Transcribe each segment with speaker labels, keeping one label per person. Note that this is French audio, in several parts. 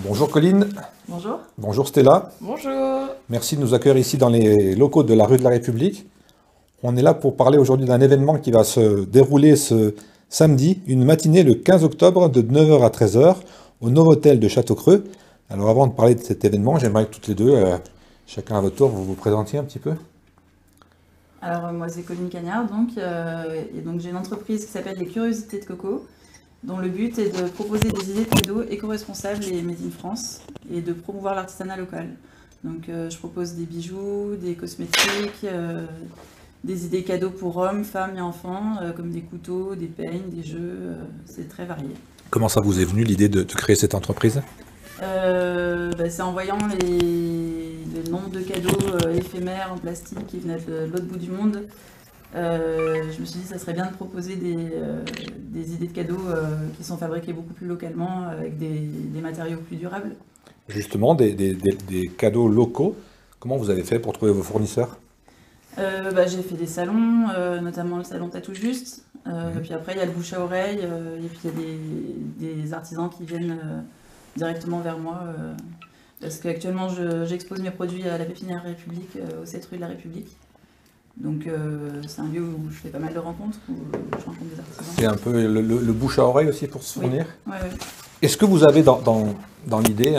Speaker 1: Bonjour Colline,
Speaker 2: Bonjour.
Speaker 1: bonjour Stella,
Speaker 2: Bonjour.
Speaker 1: merci de nous accueillir ici dans les locaux de la rue de la République. On est là pour parler aujourd'hui d'un événement qui va se dérouler ce samedi, une matinée le 15 octobre de 9 heures à 13 heures au Novotel de Châteaucreux. Alors avant de parler de cet événement, j'aimerais que toutes les deux, chacun à votre tour, vous vous présentiez un petit peu.
Speaker 2: Alors moi c'est Colline Cagnard et donc j'ai une entreprise qui s'appelle Les Curiosités de Coco, dont le but est de proposer des idées de cadeaux éco-responsables et made in France et de promouvoir l'artisanat local. Donc je propose des bijoux, des cosmétiques, des idées cadeaux pour hommes, femmes et enfants, comme des couteaux, des peignes, des jeux, c'est très varié.
Speaker 1: Comment ça vous est venu l'idée de créer cette entreprise?
Speaker 2: C'est en voyant le nombre de cadeaux éphémères en plastique qui venaient de l'autre bout du monde. Je me suis dit que ça serait bien de proposer des idées de cadeaux qui sont fabriqués beaucoup plus localement avec des matériaux plus durables.
Speaker 1: Justement, des cadeaux locaux. Comment vous avez fait pour trouver vos fournisseurs?
Speaker 2: J'ai fait des salons, notamment le salon Tatou Juste. Puis après, il y a le bouche à oreille, et puis il y a des artisans qui viennent directement vers moi. Parce qu'actuellement, j'expose mes produits à la Pépinière République, au 7 rue de la République. Donc c'est un lieu où je fais pas mal de rencontres, où je rencontre des artisans.
Speaker 1: C'est un peu le bouche à oreille aussi pour se fournir.
Speaker 2: Oui. Ouais.
Speaker 1: Est-ce que vous avez dans l'idée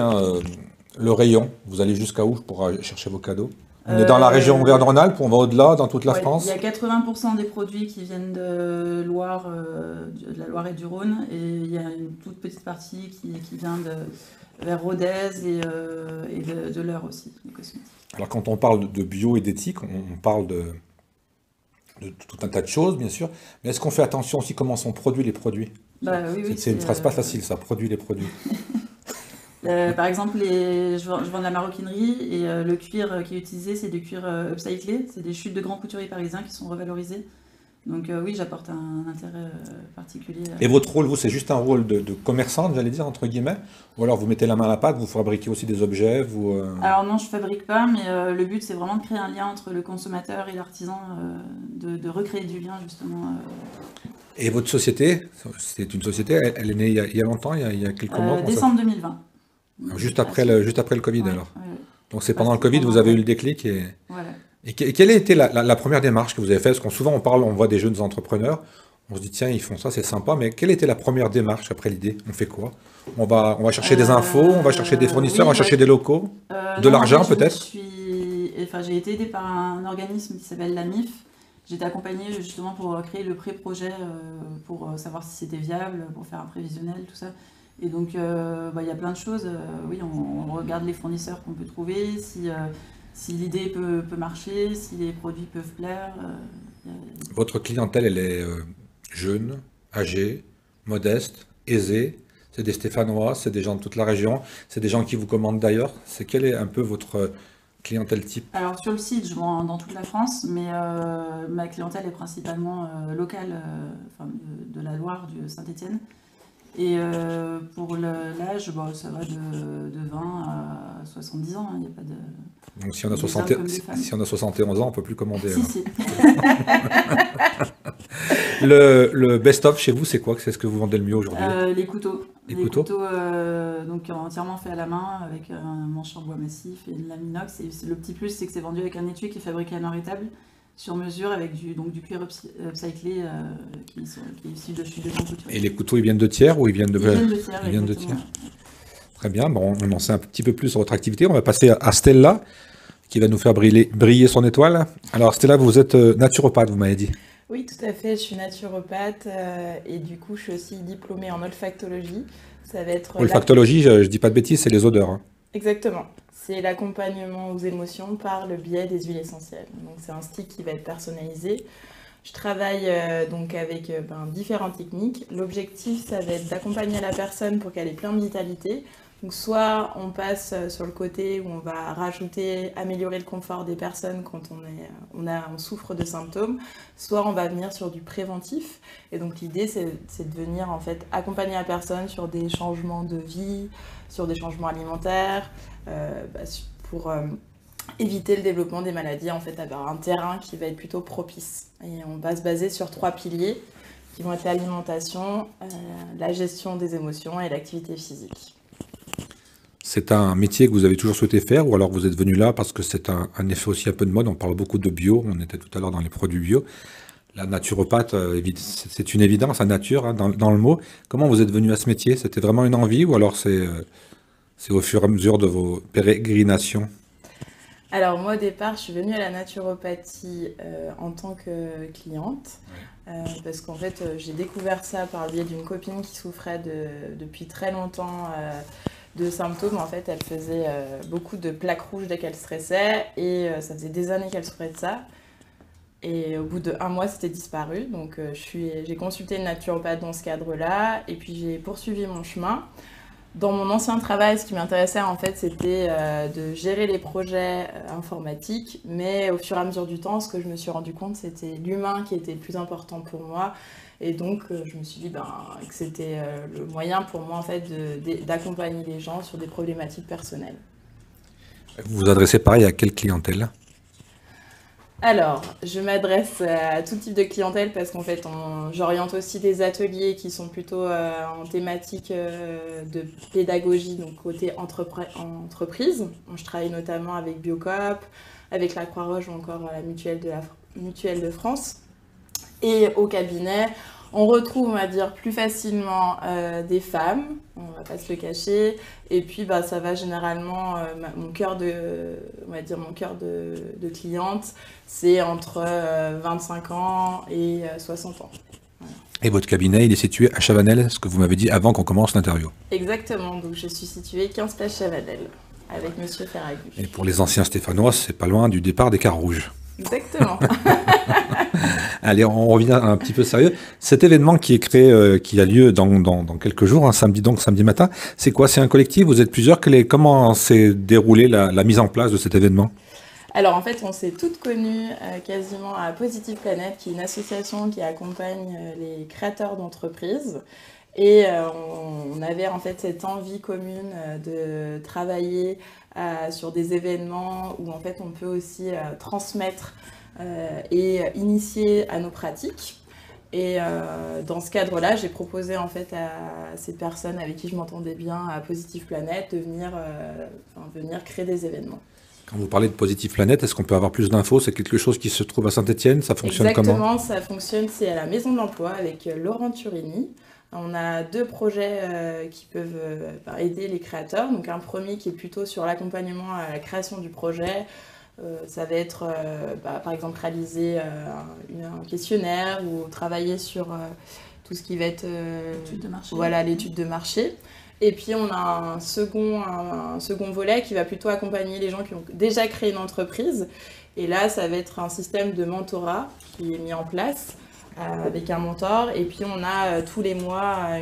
Speaker 1: le rayon? Vous allez jusqu'à où pour chercher vos cadeaux? On est dans la région Auvergne-Rhône-Alpes, on va au-delà, dans toute la
Speaker 2: Ouais,
Speaker 1: France?
Speaker 2: il y a 80% des produits qui viennent de Loire, de la Loire et du Rhône, et il y a une toute petite partie qui vient vers Rodez et de l'Eure aussi, les cosmétiques.
Speaker 1: Alors quand on parle de bio et d'éthique, on parle de tout un tas de choses, bien sûr. Mais est-ce qu'on fait attention aussi comment sont produits les produits?
Speaker 2: Oui,
Speaker 1: C'est une phrase pas facile, ça, produit les produits.
Speaker 2: Par exemple, je vends de la maroquinerie et le cuir qui est utilisé, c'est du cuir upcyclé. C'est des chutes de grands couturiers parisiens qui sont revalorisées. Donc oui, j'apporte un intérêt particulier.
Speaker 1: Et votre rôle, vous, c'est juste un rôle de commerçante, j'allais dire, entre guillemets? Ou alors vous mettez la main à la pâte, vous fabriquez aussi des objets,
Speaker 2: Alors non, je fabrique pas, mais le but c'est vraiment de créer un lien entre le consommateur et l'artisan, de recréer du lien justement.
Speaker 1: Et votre société, c'est une société, elle est née il y a longtemps, il y a quelques mois? Comment ça-
Speaker 2: Décembre 2020.
Speaker 1: Juste après le Covid,
Speaker 2: Ouais,
Speaker 1: alors.
Speaker 2: ouais.
Speaker 1: Donc c'est pendant le Covid, vous
Speaker 2: Pendant,
Speaker 1: avez eu
Speaker 2: ouais.
Speaker 1: le déclic et...
Speaker 2: Voilà.
Speaker 1: Et quelle a été la première démarche que vous avez faite? Parce qu'on souvent on voit des jeunes entrepreneurs, on se dit tiens ils font ça, c'est sympa, mais quelle était la première démarche après l'idée? On fait quoi? On va chercher des infos, on va chercher des fournisseurs,
Speaker 2: Oui,
Speaker 1: on va chercher des locaux, de
Speaker 2: non, en
Speaker 1: l'argent
Speaker 2: fait,
Speaker 1: peut-être?
Speaker 2: j'ai été aidée par un organisme qui s'appelle la MIF. J'ai été accompagnée justement pour créer le pré-projet, pour savoir si c'était viable, pour faire un prévisionnel, tout ça. Et donc, il y a plein de choses. Oui, on regarde les fournisseurs qu'on peut trouver, si l'idée peut marcher, si les produits peuvent plaire. y a-
Speaker 1: Votre clientèle elle est jeune, âgée, modeste, aisée, c'est des Stéphanois, c'est des gens de toute la région, c'est des gens qui vous commandent d'ailleurs. Quelle est un peu votre clientèle type?
Speaker 2: Alors sur le site, je vends dans toute la France, mais ma clientèle est principalement locale, enfin, de la Loire, du Saint-Étienne. Et pour l'âge, ça va de 20 à 70 ans, il n'y a pas de...
Speaker 1: Donc si on a
Speaker 2: Des
Speaker 1: 60
Speaker 2: hommes comme des femmes.
Speaker 1: si on a 71 ans, on peut plus commander
Speaker 2: Si,
Speaker 1: alors.
Speaker 2: si.
Speaker 1: Le best-of chez vous, c'est quoi? C'est ce que vous vendez le mieux aujourd'hui?
Speaker 2: Les couteaux.
Speaker 1: Les couteaux?
Speaker 2: Donc entièrement faits à la main, avec un manche en bois massif et une lame inox. Et le petit plus, c'est que c'est vendu avec un étui qui est fabriqué à noir et table, sur mesure, avec du cuir upcyclé qui est issu de chutes de grands couturiers.
Speaker 1: Et les couteaux, ils viennent de tiers ou ils viennent de...
Speaker 2: Ils viennent de tiers,
Speaker 1: Ils viennent de
Speaker 2: exactement.
Speaker 1: tiers. Très bien, bon, on en sait un petit peu plus sur votre activité. On va passer à Stella, qui va nous faire briller son étoile. Alors Stella, vous êtes naturopathe, vous m'avez dit.
Speaker 3: Oui, tout à fait. Je suis naturopathe et du coup, je suis aussi diplômée en olfactologie. Ça va être
Speaker 1: Olfactologie, je dis pas de bêtises, c'est les odeurs, hein.
Speaker 3: Exactement. C'est l'accompagnement aux émotions par le biais des huiles essentielles. Donc, c'est un stick qui va être personnalisé. Je travaille donc avec différentes techniques. L'objectif, ça va être d'accompagner la personne pour qu'elle ait plein de vitalité. Donc, soit on passe sur le côté où on va rajouter, améliorer le confort des personnes quand on souffre de symptômes, soit on va venir sur du préventif. Et donc, l'idée, c'est de venir en fait accompagner la personne sur des changements de vie, sur des changements alimentaires, pour éviter le développement des maladies, en fait, avoir un terrain qui va être plutôt propice. Et on va se baser sur 3 piliers qui vont être l'alimentation, la gestion des émotions et l'activité physique.
Speaker 1: C'est un métier que vous avez toujours souhaité faire ou alors vous êtes venu là parce que c'est un effet aussi un peu de mode. On parle beaucoup de bio, on était tout à l'heure dans les produits bio. La naturopathe, c'est une évidence, la nature, hein, dans le mot. Comment vous êtes venu à ce métier? C'était vraiment une envie ou alors c'est au fur et à mesure de vos pérégrinations?
Speaker 3: Alors moi au départ, je suis venue à la naturopathie en tant que cliente. Parce qu'en fait, j'ai découvert ça par le biais d'une copine qui souffrait depuis très longtemps de symptômes. En fait, elle faisait beaucoup de plaques rouges dès qu'elle stressait et ça faisait des années qu'elle souffrait de ça. Et au bout d'1 mois, c'était disparu. Donc, j'ai consulté une naturopathe dans ce cadre-là et puis j'ai poursuivi mon chemin. Dans mon ancien travail, ce qui m'intéressait en fait, c'était de gérer les projets informatiques, mais au fur et à mesure du temps, ce que je me suis rendu compte, c'était l'humain qui était le plus important pour moi. Et donc, je me suis dit que c'était le moyen pour moi en fait d'accompagner les gens sur des problématiques personnelles.
Speaker 1: Vous vous adressez pareil à quelle clientèle?
Speaker 3: Alors, je m'adresse à tout type de clientèle parce qu'en fait, j'oriente aussi des ateliers qui sont plutôt en thématique de pédagogie, donc côté entreprise. Je travaille notamment avec Biocoop, avec la Croix-Rouge ou encore la Mutuelle de France. Et au cabinet, on retrouve, on va dire, plus facilement des femmes, on va pas se le cacher. Et puis, ça va généralement, mon cœur de cliente, c'est entre 25 ans et 60 ans. Voilà.
Speaker 1: Et votre cabinet, il est situé à Chavanel, ce que vous m'avez dit avant qu'on commence l'interview.
Speaker 3: Exactement, donc je suis située 15 place Chavanel, avec Monsieur Ferragu.
Speaker 1: Et pour les anciens Stéphanois, c'est pas loin du départ des Cars Rouges.
Speaker 3: Exactement.
Speaker 1: Allez, on revient un petit peu sérieux. Cet événement qui est créé, qui a lieu dans quelques jours, un samedi matin, c'est quoi? C'est un collectif? Vous êtes plusieurs? Comment s'est déroulée la mise en place de cet événement?
Speaker 3: Alors en fait, on s'est toutes connues quasiment à Positive Planet, qui est une association qui accompagne les créateurs d'entreprises. Et on avait en fait cette envie commune de travailler sur des événements où en fait on peut aussi transmettre et initier à nos pratiques. Et dans ce cadre-là, j'ai proposé en fait à ces personnes avec qui je m'entendais bien à Positive Planet de venir créer des événements.
Speaker 1: Quand vous parlez de Positive Planet, est-ce qu'on peut avoir plus d'infos? C'est quelque chose qui se trouve à Saint-Étienne? Ça fonctionne
Speaker 3: Exactement,
Speaker 1: comment?
Speaker 3: ça fonctionne, c'est à la Maison de l'Emploi avec Laurent Turini. On a 2 projets qui peuvent aider les créateurs. Donc un premier qui est plutôt sur l'accompagnement à la création du projet. Ça va être par exemple réaliser un questionnaire ou travailler sur tout ce qui va être l'étude de marché. Et puis on a un second volet qui va plutôt accompagner les gens qui ont déjà créé une entreprise. Et là, ça va être un système de mentorat qui est mis en place avec un mentor. Et puis on a tous les mois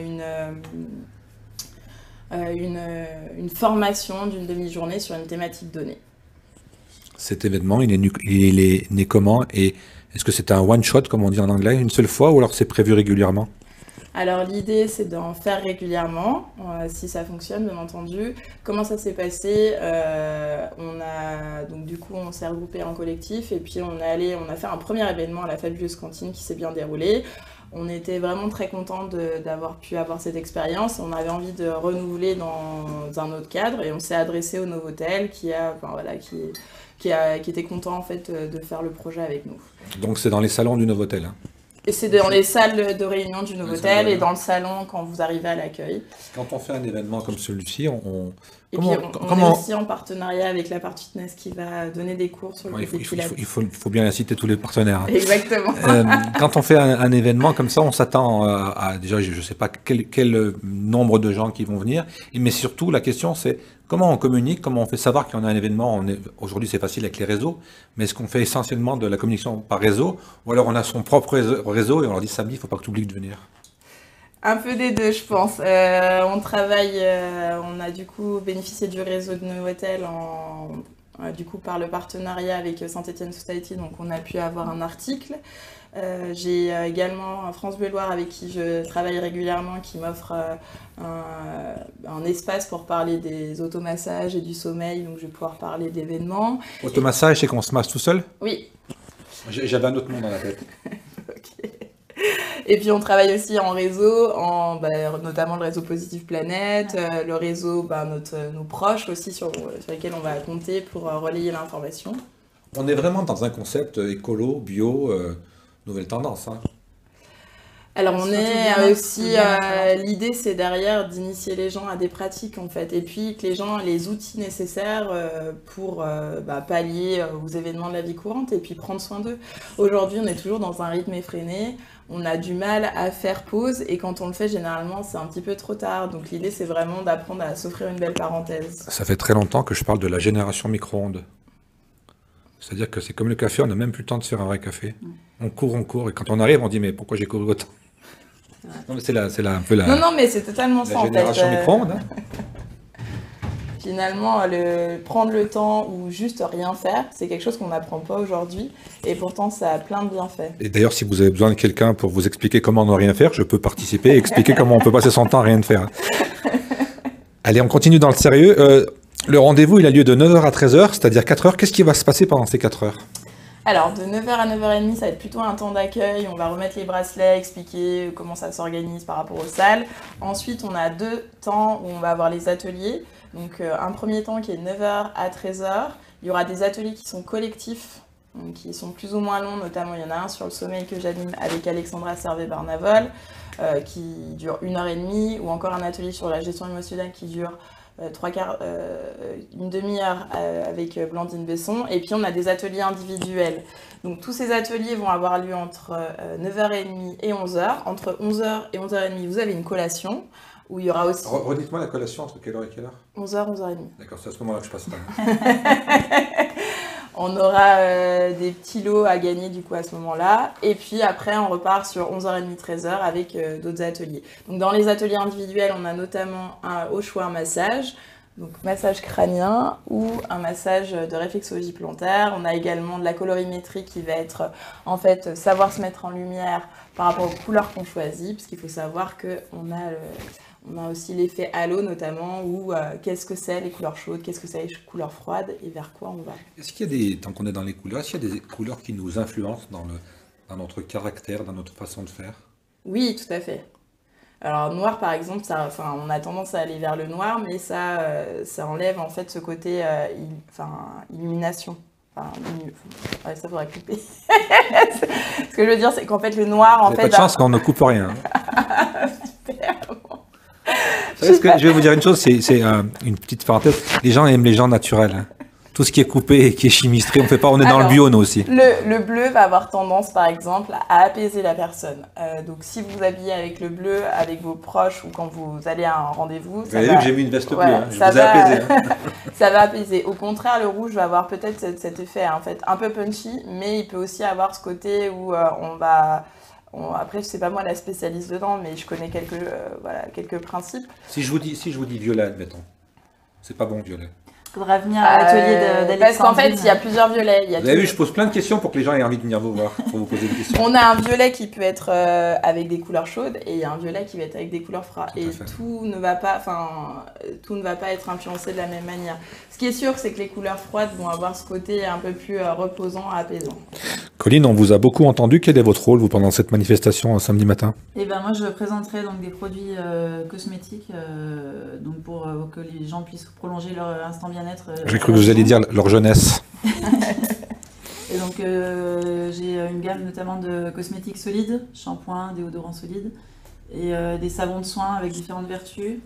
Speaker 3: une formation d'une demi-journée sur une thématique donnée.
Speaker 1: Cet événement, il est né comment? Et est-ce que c'est un one-shot, comme on dit en anglais, une seule fois, ou alors c'est prévu régulièrement?
Speaker 3: Alors l'idée c'est d'en faire régulièrement, si ça fonctionne bien entendu. Comment ça s'est passé? Donc du coup on s'est regroupé en collectif et puis on a fait un premier événement à la fabuleuse cantine qui s'est bien déroulé. On était vraiment très contents d'avoir pu avoir cette expérience. On avait envie de renouveler dans un autre cadre et on s'est adressé au Novotel qui était content en fait de faire le projet avec nous.
Speaker 1: Donc c'est dans les salons du Novotel, hein?
Speaker 3: Et c'est dans les salles de réunion du Novotel et dans le salon quand vous arrivez à l'accueil.
Speaker 1: Quand on fait un événement comme celui-ci,
Speaker 3: on est aussi en partenariat avec la Part Fitness qui va donner des cours sur le pilates.
Speaker 1: Il faut bien inciter tous les partenaires.
Speaker 3: Exactement.
Speaker 1: Quand on fait un événement comme ça, on s'attend à déjà, je ne sais pas quel nombre de gens qui vont venir, mais surtout la question c'est comment on communique, comment on fait savoir qu'il y en a un événement. Aujourd'hui c'est facile avec les réseaux, mais est-ce qu'on fait essentiellement de la communication par réseau ou alors on a son propre réseau et on leur dit samedi, il ne faut pas que tu oublies de venir?
Speaker 3: Un peu des deux, je pense. On a du coup bénéficié du réseau de Novotel du coup par le partenariat avec Saint-Étienne Society, donc on a pu avoir un article. J'ai également France Bleu Loire avec qui je travaille régulièrement qui m'offre un espace pour parler des automassages et du sommeil, donc je vais pouvoir parler d'événements.
Speaker 1: Automassage, c'est qu'on se masse tout seul?
Speaker 3: Oui.
Speaker 1: J'avais un autre nom dans la tête.
Speaker 3: Ok. Et puis on travaille aussi en réseau, notamment le réseau Positive Planète, le réseau, nos proches aussi sur lesquels on va compter pour relayer l'information.
Speaker 1: On est vraiment dans un concept écolo, bio, nouvelle tendance, hein.
Speaker 3: Alors on
Speaker 2: Surtout
Speaker 3: est
Speaker 2: bien-être,
Speaker 3: aussi,
Speaker 2: bien-être.
Speaker 3: l'idée c'est derrière d'initier les gens à des pratiques en fait, et puis que les gens aient les outils nécessaires pour pallier aux événements de la vie courante et puis prendre soin d'eux. Aujourd'hui on est toujours dans un rythme effréné, on a du mal à faire pause et quand on le fait généralement c'est un petit peu trop tard. Donc l'idée c'est vraiment d'apprendre à s'offrir une belle parenthèse.
Speaker 1: Ça fait très longtemps que je parle de la génération micro-ondes. C'est-à-dire que c'est comme le café, on n'a même plus le temps de se faire un vrai café. On court, et quand on arrive, on dit mais pourquoi j'ai couru autant? Non, mais c'est un peu
Speaker 3: Non, mais c'est totalement
Speaker 1: la
Speaker 3: ça en fait.
Speaker 1: génération micro-ondes, hein.
Speaker 3: Finalement, prendre le temps ou juste rien faire, c'est quelque chose qu'on n'apprend pas aujourd'hui et pourtant ça a plein de bienfaits.
Speaker 1: Et d'ailleurs, si vous avez besoin de quelqu'un pour vous expliquer comment ne rien faire, je peux participer et expliquer comment on peut passer son temps à rien faire. Allez, on continue dans le sérieux. Le rendez-vous, il a lieu de 9h à 13h, c'est-à-dire 4 heures. Qu'est-ce qui va se passer pendant ces 4 heures?
Speaker 3: Alors, de 9h à 9h30, ça va être plutôt un temps d'accueil. On va remettre les bracelets, expliquer comment ça s'organise par rapport aux salles. Ensuite, on a 2 temps où on va avoir les ateliers. Donc, un premier temps qui est 9h à 13h. Il y aura des ateliers qui sont collectifs, donc qui sont plus ou moins longs. Notamment, il y en a un sur le sommeil que j'anime avec Alexandra Servet-Barnavol, qui dure 1h30. Ou encore un atelier sur la gestion émotionnelle qui dure une demi-heure avec Blandine Besson. Et puis on a des ateliers individuels. Donc tous ces ateliers vont avoir lieu entre 9h30 et 11h. Entre 11h et 11h30, vous avez une collation où il y aura aussi...
Speaker 1: Redites-moi la collation entre quelle heure et quelle heure?
Speaker 3: 11h, 11h30.
Speaker 1: D'accord, c'est à ce moment-là que je passerai.
Speaker 3: On aura des petits lots à gagner du coup à ce moment-là. Et puis après, on repart sur 11h30, 13h avec d'autres ateliers. Donc dans les ateliers individuels, on a notamment au choix un massage. Donc massage crânien ou un massage de réflexologie plantaire. On a également de la colorimétrie qui va être en fait savoir se mettre en lumière par rapport aux couleurs qu'on choisit. Parce qu'il faut savoir qu'on a... On a aussi l'effet halo notamment, où qu'est-ce que c'est les couleurs chaudes, qu'est-ce que c'est les couleurs froides et vers quoi on va.
Speaker 1: Est-ce qu'il y a tant qu'on est dans les couleurs, est-ce qu'il y a des couleurs qui nous influencent dans notre caractère, dans notre façon de faire?
Speaker 3: Oui, tout à fait. Alors noir par exemple, on a tendance à aller vers le noir, mais ça enlève en fait ce côté illumination. Ouais, ça faudrait couper. Ce que je veux dire, c'est qu'en fait le noir,
Speaker 1: Vous avez pas de chance quand on ne coupe rien.
Speaker 3: Super.
Speaker 1: Je vais vous dire une chose, c'est une petite parenthèse. Les gens aiment les gens naturels, hein. Tout ce qui est coupé et qui est chimistré, on est dans le bio, nous aussi.
Speaker 3: Le bleu va avoir tendance, par exemple, à apaiser la personne. Donc, si vous vous habillez avec le bleu, avec vos proches ou quand vous allez à un rendez-vous,
Speaker 1: vous avez vu que j'ai mis une veste bleue, hein. Je vous ai
Speaker 3: va
Speaker 1: apaisé. Hein.
Speaker 3: Ça va apaiser. Au contraire, le rouge va avoir peut-être cet effet, en fait, un peu punchy, mais il peut aussi avoir ce côté où après, je sais pas moi la spécialiste dedans, mais je connais quelques principes.
Speaker 1: Si je vous dis violet, admettons, c'est pas bon violet.
Speaker 2: Il faudra venir à l'atelier d'Alexandre.
Speaker 3: Parce qu'en fait, il y a plusieurs violets.
Speaker 1: Vous avez vu, je pose plein de questions pour que les gens aient envie de venir vous voir, pour vous poser des questions.
Speaker 3: On a un violet qui peut être avec des couleurs chaudes et il y a un violet qui va être avec des couleurs froides. Et tout ne va pas être influencé de la même manière. Ce qui est sûr, c'est que les couleurs froides vont avoir ce côté un peu plus reposant, apaisant.
Speaker 1: Colline, on vous a beaucoup entendu. Quel est votre rôle, vous, pendant cette manifestation samedi matin?
Speaker 2: Et ben moi, je présenterai donc des produits cosmétiques donc pour que les gens puissent prolonger leur instant bien-être.
Speaker 1: J'ai cru que vous alliez dire leur jeunesse.
Speaker 2: Et donc j'ai une gamme notamment de cosmétiques solides, shampoings, déodorants solides, et des savons de soins avec différentes vertus,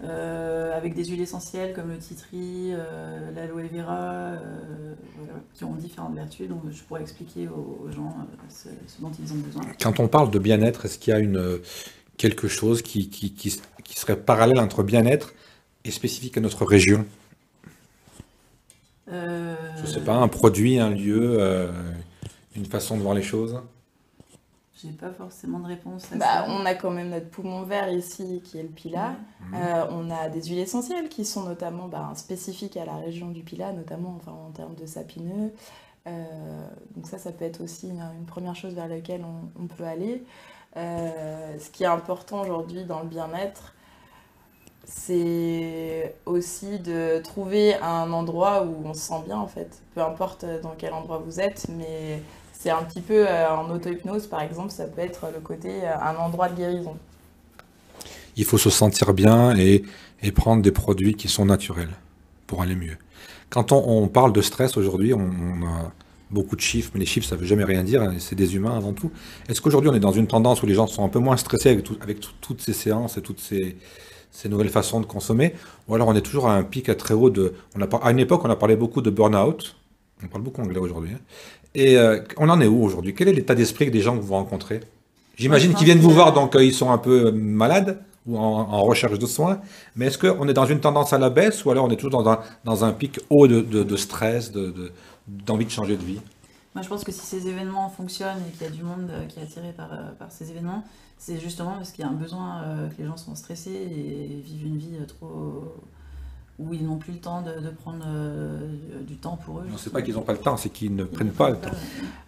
Speaker 2: avec des huiles essentielles comme le tea tree, l'aloe vera, voilà, qui ont différentes vertus. Donc je pourrais expliquer aux gens ce dont ils ont besoin.
Speaker 1: Quand on parle de bien-être, est-ce qu'il y a quelque chose qui serait parallèle entre bien-être et spécifique à notre région? Je sais pas, un produit, un lieu, une façon de voir les choses?
Speaker 2: J'ai pas forcément de réponse à ça.
Speaker 3: On a quand même notre poumon vert ici, qui est le Pilat. On a des huiles essentielles qui sont notamment spécifiques à la région du Pilat, notamment en termes de sapineux. Donc ça peut être aussi une première chose vers laquelle on peut aller. Ce qui est important aujourd'hui dans le bien-être, c'est aussi de trouver un endroit où on se sent bien en fait. Peu importe dans quel endroit vous êtes, mais c'est un petit peu en auto-hypnose, par exemple, ça peut être le côté un endroit de guérison.
Speaker 1: Il faut se sentir bien et prendre des produits qui sont naturels pour aller mieux. Quand on parle de stress aujourd'hui, on a beaucoup de chiffres, mais les chiffres, ça ne veut jamais rien dire, hein, c'est des humains avant tout. Est-ce qu'aujourd'hui, on est dans une tendance où les gens sont un peu moins stressés avec toutes ces séances et toutes ces nouvelles façons de consommer, ou alors on est toujours à un pic à très haut de... à une époque, on a parlé beaucoup de burn-out, on parle beaucoup anglais aujourd'hui, hein. Et on en est où aujourd'hui? Quel est l'état d'esprit des gens que vous rencontrez? J'imagine qu'ils viennent vous voir, donc ils sont un peu malades ou en recherche de soins, mais est-ce qu'on est dans une tendance à la baisse ou alors on est toujours dans un pic haut de stress, d'envie de changer de vie?
Speaker 2: Moi, je pense que si ces événements fonctionnent et qu'il y a du monde qui est attiré par ces événements, c'est justement parce qu'il y a un besoin que les gens sont stressés et vivent une vie trop... où ils n'ont plus le temps de prendre du temps pour eux.
Speaker 1: Non, c'est pas qu'ils n'ont pas le temps, c'est qu'ils ne prennent pas le temps.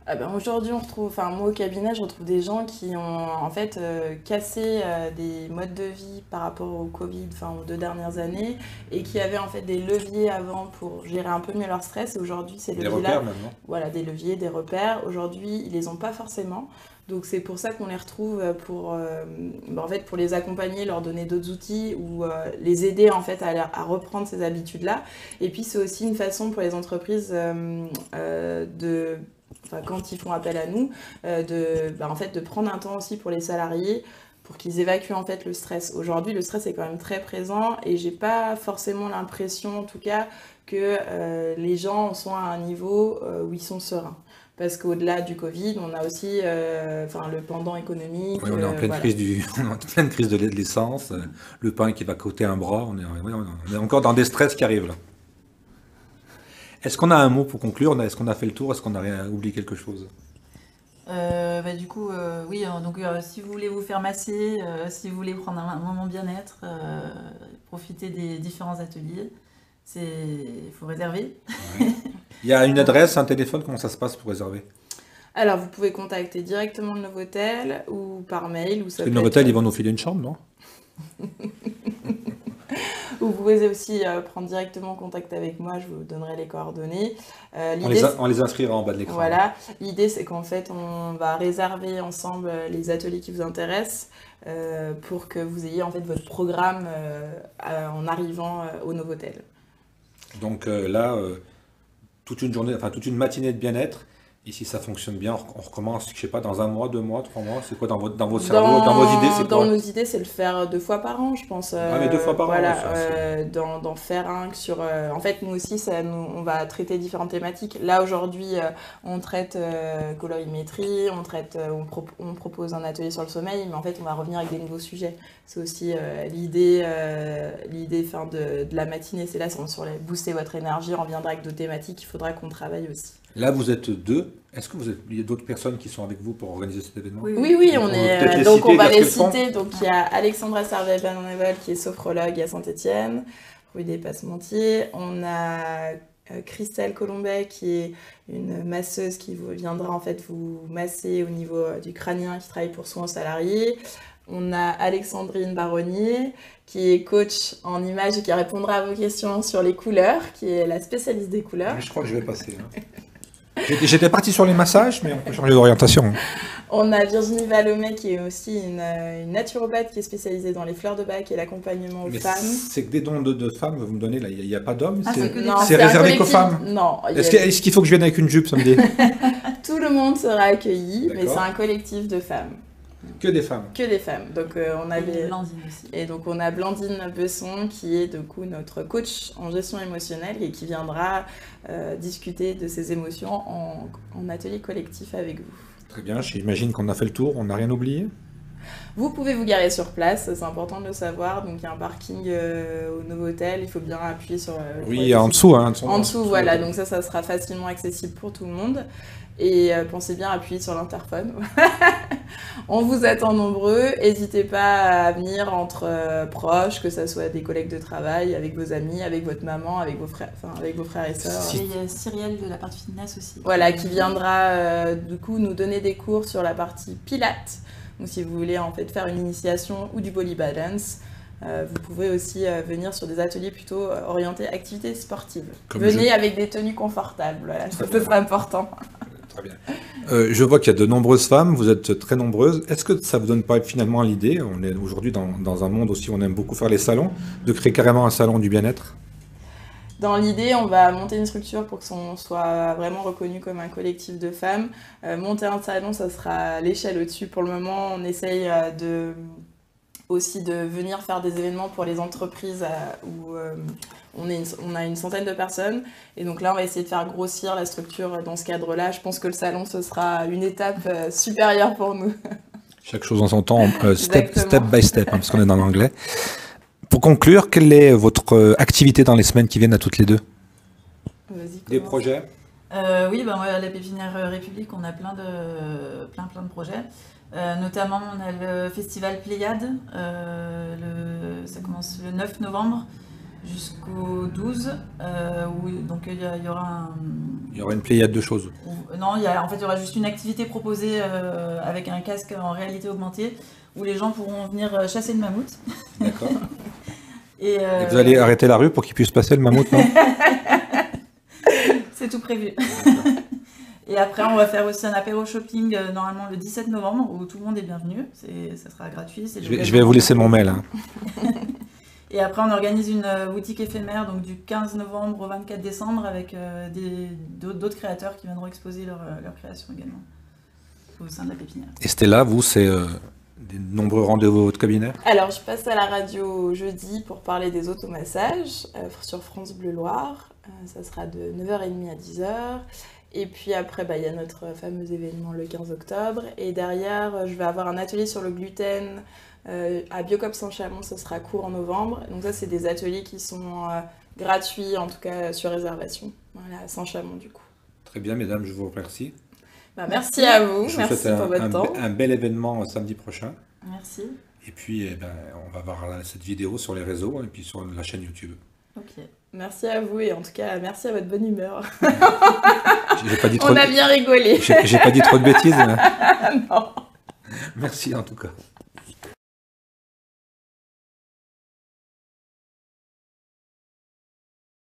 Speaker 3: Ah ben aujourd'hui, on retrouve, enfin moi au cabinet, je retrouve des gens qui ont en fait cassé des modes de vie par rapport au Covid, enfin aux 2 dernières années, et qui avaient en fait des leviers avant pour gérer un peu mieux leur stress. Et aujourd'hui, ces leviers-là,
Speaker 1: Des repères maintenant.
Speaker 3: voilà, des leviers, des repères. Aujourd'hui, ils les ont pas forcément. Donc c'est pour ça qu'on les retrouve pour, en fait, pour les accompagner, leur donner d'autres outils ou les aider en fait à reprendre ces habitudes-là. Et puis c'est aussi une façon pour les entreprises quand ils font appel à nous, en fait, de prendre un temps aussi pour les salariés pour qu'ils évacuent en fait le stress. Aujourd'hui, le stress est quand même très présent et j'ai pas forcément l'impression, en tout cas, que les gens sont à un niveau où ils sont sereins. Parce qu'au-delà du Covid, on a aussi le pendant économique.
Speaker 1: Oui, on est en pleine crise de l'essence, le pain qui va coûter un bras, on est encore dans des stress qui arrivent là. Est-ce qu'on a un mot pour conclure? Est-ce qu'on a fait le tour? Est-ce qu'on a oublié quelque chose?
Speaker 2: Oui, donc si vous voulez vous faire masser, si vous voulez prendre un moment bien-être, profitez des différents ateliers, il faut réserver.
Speaker 1: Ouais. Il y a une adresse, un téléphone, comment ça se passe pour réserver?
Speaker 3: Alors, vous pouvez contacter directement le Novotel ou par mail. Ou ça
Speaker 1: le Novotel, ils vont nous filer une chambre, non?
Speaker 3: Vous pouvez aussi prendre directement contact avec moi, je vous donnerai les coordonnées.
Speaker 1: On les inscrira en bas de l'écran.
Speaker 3: Voilà, l'idée c'est qu'en fait on va réserver ensemble les ateliers qui vous intéressent pour que vous ayez en fait votre programme en arrivant au Novotel.
Speaker 1: Donc toute une matinée de bien-être. Et si ça fonctionne bien, on recommence, je sais pas, dans 1 mois, 2 mois, 3 mois. C'est quoi dans vos cerveaux, dans vos idées, c'est quoi?
Speaker 3: Dans nos idées, c'est le faire 2 fois par an, je pense.
Speaker 1: Mais 2 fois par
Speaker 3: an, d'en faire un sur... en fait, nous aussi, on va traiter différentes thématiques. Là, aujourd'hui, on traite colorimétrie, on propose un atelier sur le sommeil, mais en fait, on va revenir avec des nouveaux sujets. C'est aussi l'idée de la matinée, c'est là, sur booster votre énergie, on reviendra avec d'autres thématiques, il faudra qu'on travaille aussi.
Speaker 1: Là, vous êtes 2. Est-ce que il y a d'autres personnes qui sont avec vous pour organiser cet événement?
Speaker 3: Oui, on est. Donc, on va les citer. Donc, il y a Alexandra Servet-Banonevol qui est sophrologue à Saint-Étienne, rue des Passementiers. On a Christelle Colombet qui est une masseuse qui viendra en fait vous masser au niveau du crânien, qui travaille pour soins salariés. On a Alexandrine Baronnier, qui est coach en images et qui répondra à vos questions sur les couleurs, qui est la spécialiste des couleurs.
Speaker 1: Je crois que je vais passer. J'étais parti sur les massages, mais on peut changer d'orientation.
Speaker 3: On a Virginie Valomé, qui est aussi une naturopathe qui est spécialisée dans les fleurs de bac et l'accompagnement aux femmes.
Speaker 1: C'est que des dons de femmes que vous me donnez, là. Il n'y a pas d'hommes?
Speaker 3: C'est
Speaker 1: réservé qu'aux femmes?
Speaker 3: Non.
Speaker 1: Est-ce qu'il faut que je vienne avec une jupe samedi?
Speaker 3: Tout le monde sera accueilli, mais c'est un collectif de femmes.
Speaker 1: Que des femmes.
Speaker 3: Que des femmes. Donc on a
Speaker 2: Blandine aussi.
Speaker 3: Et donc on a Blandine Besson qui est du coup notre coach en gestion émotionnelle et qui viendra discuter de ses émotions en atelier collectif avec vous.
Speaker 1: Très bien, j'imagine qu'on a fait le tour, on n'a rien oublié.
Speaker 3: Vous pouvez vous garer sur place, c'est important de le savoir. Donc il y a un parking au Novotel, il faut bien appuyer sur...
Speaker 1: oui, en dessous.
Speaker 3: En dessous, voilà. Donc ça sera facilement accessible pour tout le monde. Et pensez bien à appuyer sur l'interphone. On vous attend nombreux. N'hésitez pas à venir entre proches, que ce soit des collègues de travail, avec vos amis, avec votre maman, avec vos frères et sœurs.
Speaker 2: Et il y a Cyrielle de la partie fitness aussi.
Speaker 3: Voilà, qui viendra du coup nous donner des cours sur la partie pilates. Donc si vous voulez en fait faire une initiation ou du body balance, vous pouvez aussi venir sur des ateliers plutôt orientés activités sportives. Venez avec des tenues confortables, voilà, ça sera important.
Speaker 1: Très bien. Je vois qu'il y a de nombreuses femmes, vous êtes très nombreuses. Est-ce que ça vous donne pas finalement l'idée, on est aujourd'hui dans un monde aussi où on aime beaucoup faire les salons, de créer carrément un salon du bien-être?
Speaker 3: Dans l'idée, on va monter une structure pour qu'on soit vraiment reconnu comme un collectif de femmes. Monter un salon, ça sera l'échelle au-dessus. Pour le moment, on essaye aussi de venir faire des événements pour les entreprises où on a une centaine de personnes. Et donc là, on va essayer de faire grossir la structure dans ce cadre-là. Je pense que le salon, ce sera une étape supérieure pour nous.
Speaker 1: Chaque chose en son temps, step
Speaker 3: Exactement.
Speaker 1: by step, hein, parce qu'on est dans l'anglais. Pour conclure, quelle est votre activité dans les semaines qui viennent à toutes les deux?
Speaker 3: Vas-y,
Speaker 1: Des
Speaker 3: commence.
Speaker 1: projets?
Speaker 2: Oui, ben, ouais, à la Pépinière République, on a plein de projets. Notamment, on a le festival Pléiade. Ça commence le 9 novembre jusqu'au 12. Donc, il y aura
Speaker 1: Il y aura une pléiade de choses.
Speaker 2: Non, en fait, il y aura juste une activité proposée avec un casque en réalité augmentée où les gens pourront venir chasser le mammouth.
Speaker 1: D'accord.
Speaker 2: Et
Speaker 1: Et vous allez arrêter la rue pour qu'il puisse passer le mammouth, non?
Speaker 2: c'est tout prévu. Et après, on va faire aussi un apéro shopping normalement le 17 novembre où tout le monde est bienvenu. Ça sera gratuit.
Speaker 1: Je vais vous laisser mon mail. Hein.
Speaker 2: Et après, on organise une boutique éphémère donc du 15 novembre au 24 décembre avec d'autres créateurs qui viendront exposer leur création également au sein de la Pépinière.
Speaker 1: Et Stella, vous, c'est des nombreux rendez-vous à votre cabinet?
Speaker 3: Alors, je passe à la radio jeudi pour parler des automassages sur France Bleu Loire. Ça sera de 9h30 à 10h. Et puis après, il y a notre fameux événement le 15 octobre. Et derrière, je vais avoir un atelier sur le gluten à Biocop Saint-Chamond. Ça sera court en novembre. Donc ça, c'est des ateliers qui sont gratuits, en tout cas sur réservation. Voilà, à Saint-Chamond du coup.
Speaker 1: Très bien, mesdames, je vous remercie.
Speaker 3: Merci à vous.
Speaker 1: Je vous
Speaker 3: Merci
Speaker 1: souhaite
Speaker 3: pour votre temps.
Speaker 1: un bel événement samedi prochain.
Speaker 2: Merci.
Speaker 1: Et puis, on va voir cette vidéo sur les réseaux et puis sur la chaîne YouTube.
Speaker 2: Ok.
Speaker 3: Merci à vous et en tout cas, merci à votre bonne humeur.
Speaker 1: J'ai pas dit trop
Speaker 3: On a bien rigolé.
Speaker 1: J'ai pas dit trop de bêtises.
Speaker 3: Non.
Speaker 1: Merci en tout cas.